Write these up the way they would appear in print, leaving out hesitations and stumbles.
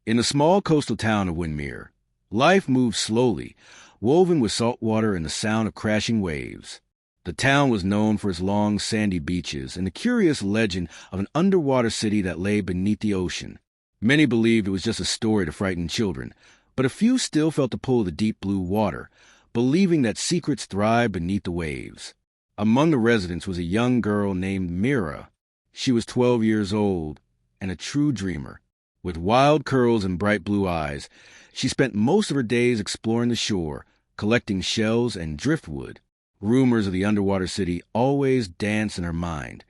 In the small coastal town of Windermere, life moved slowly, woven with salt water and the sound of crashing waves. The town was known for its long, sandy beaches and the curious legend of an underwater city that lay beneath the ocean. Many believed it was just a story to frighten children, but a few still felt the pull of the deep blue water, believing that secrets thrived beneath the waves. Among the residents was a young girl named Mira. She was 12 years old and a true dreamer. With wild curls and bright blue eyes, she spent most of her days exploring the shore, collecting shells and driftwood. Rumors of the underwater city always danced in her mind,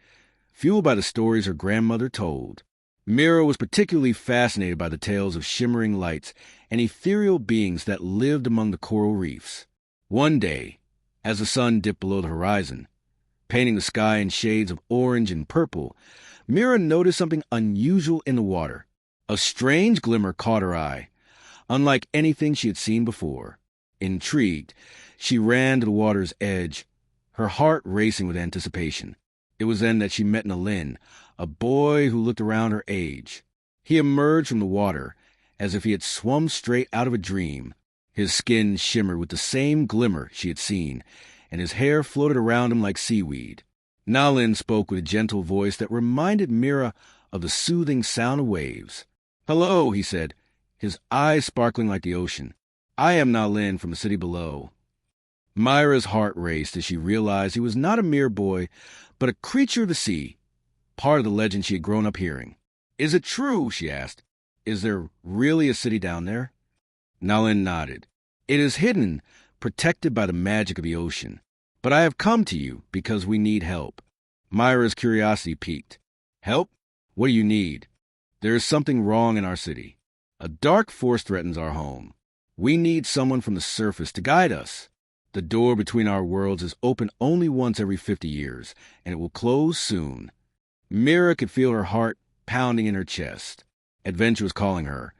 fueled by the stories her grandmother told. Mira was particularly fascinated by the tales of shimmering lights and ethereal beings that lived among the coral reefs. One day, as the sun dipped below the horizon, painting the sky in shades of orange and purple, Mira noticed something unusual in the water. A strange glimmer caught her eye, unlike anything she had seen before. Intrigued, she ran to the water's edge, her heart racing with anticipation. It was then that she met Nalin, a boy who looked around her age. He emerged from the water as if he had swum straight out of a dream. His skin shimmered with the same glimmer she had seen, and his hair floated around him like seaweed. Nalin spoke with a gentle voice that reminded Mira of the soothing sound of waves. "Hello," he said, his eyes sparkling like the ocean. "I am Nalin from the city below." Myra's heart raced as she realized he was not a mere boy, but a creature of the sea, part of the legend she had grown up hearing. "Is it true?" she asked. "Is there really a city down there?" Nalin nodded. "It is hidden, protected by the magic of the ocean. But I have come to you because we need help." Myra's curiosity piqued. "Help? What do you need?" "There is something wrong in our city. A dark force threatens our home. We need someone from the surface to guide us. The door between our worlds is open only once every 50 years, and it will close soon." Mira could feel her heart pounding in her chest. Adventure was calling her,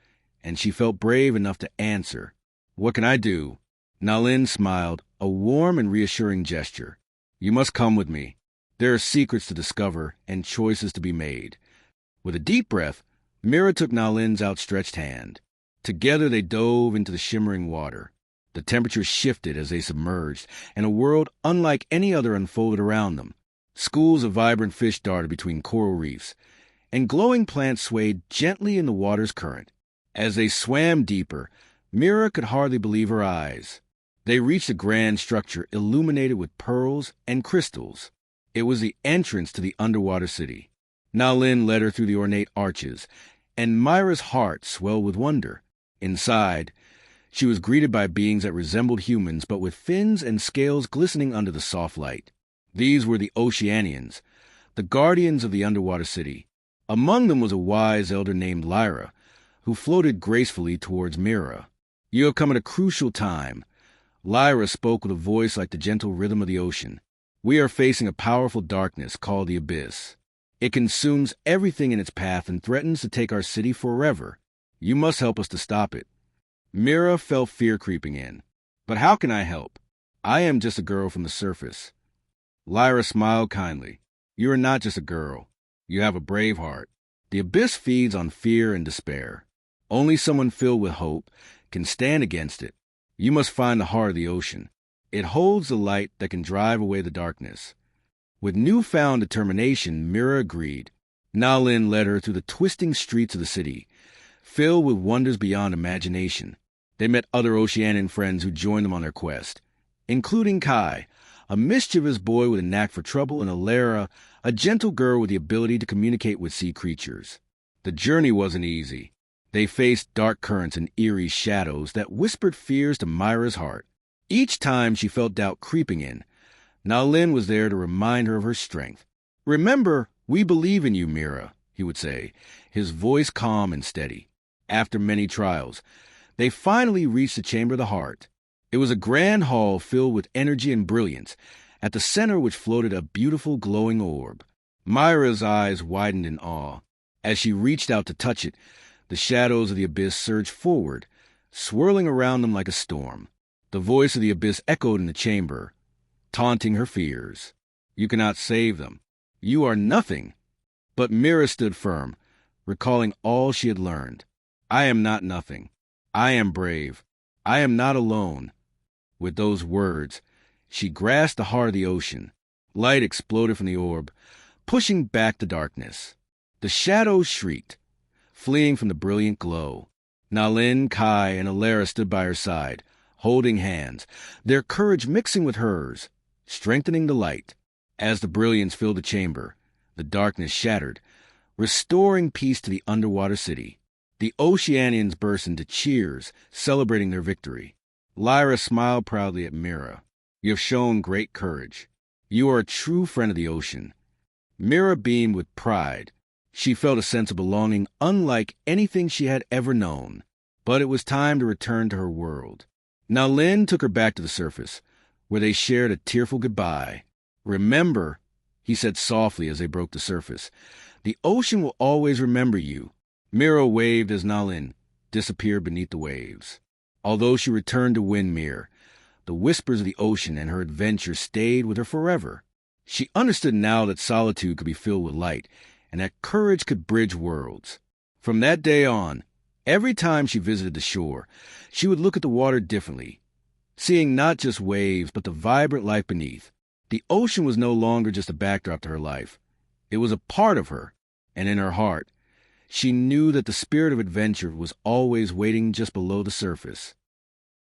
and she felt brave enough to answer. "What can I do?" Nalin smiled, a warm and reassuring gesture. "You must come with me. There are secrets to discover and choices to be made." With a deep breath, Mira took Nalin's outstretched hand. Together they dove into the shimmering water. The temperature shifted as they submerged, and a world unlike any other unfolded around them. Schools of vibrant fish darted between coral reefs, and glowing plants swayed gently in the water's current. As they swam deeper, Mira could hardly believe her eyes. They reached a grand structure illuminated with pearls and crystals. It was the entrance to the underwater city. Nalin led her through the ornate arches, and Myra's heart swelled with wonder. Inside, she was greeted by beings that resembled humans, but with fins and scales glistening under the soft light. These were the Oceanians, the guardians of the underwater city. Among them was a wise elder named Lyra, who floated gracefully towards Mira. "You have come at a crucial time." Lyra spoke with a voice like the gentle rhythm of the ocean. "We are facing a powerful darkness called the Abyss. It consumes everything in its path and threatens to take our city forever. You must help us to stop it." Mira felt fear creeping in. "But how can I help? I am just a girl from the surface." Lyra smiled kindly. "You are not just a girl. You have a brave heart. The Abyss feeds on fear and despair. Only someone filled with hope can stand against it. You must find the heart of the ocean. It holds the light that can drive away the darkness." With newfound determination, Mira agreed. Nalin led her through the twisting streets of the city, filled with wonders beyond imagination. They met other Oceanian friends who joined them on their quest, including Kai, a mischievous boy with a knack for trouble, and Alara, a gentle girl with the ability to communicate with sea creatures. The journey wasn't easy. They faced dark currents and eerie shadows that whispered fears to Myra's heart. Each time she felt doubt creeping in, Nalin was there to remind her of her strength. "Remember, we believe in you, Mira," he would say, his voice calm and steady. After many trials, they finally reached the Chamber of the Heart. It was a grand hall filled with energy and brilliance, at the center of which floated a beautiful glowing orb. Myra's eyes widened in awe. As she reached out to touch it, the shadows of the abyss surged forward, swirling around them like a storm. The voice of the abyss echoed in the chamber, taunting her fears. "You cannot save them. You are nothing." But Mira stood firm, recalling all she had learned. I am not nothing. I am brave. I am not alone. With those words, she grasped the heart of the ocean. Light exploded from the orb, pushing back the darkness. The shadows shrieked, fleeing from the brilliant glow. Nalin, Kai, and Alara stood by her side, holding hands, their courage mixing with hers, strengthening the light. As the brilliance filled the chamber, the darkness shattered, restoring peace to the underwater city. The Oceanians burst into cheers, celebrating their victory. Lyra smiled proudly at Mira. You have shown great courage. You are a true friend of the ocean. Mira beamed with pride. She felt a sense of belonging unlike anything she had ever known. But it was time to return to her world. Now Lin took her back to the surface, where they shared a tearful goodbye. Remember, he said softly as they broke the surface, the ocean will always remember you. Mira waved as Nalin disappeared beneath the waves. Although she returned to Windmere, the whispers of the ocean and her adventure stayed with her forever. She understood now that solitude could be filled with light, and that courage could bridge worlds. From that day on, every time she visited the shore, she would look at the water differently, seeing not just waves, but the vibrant life beneath. The ocean was no longer just a backdrop to her life. It was a part of her, and in her heart, she knew that the spirit of adventure was always waiting just below the surface.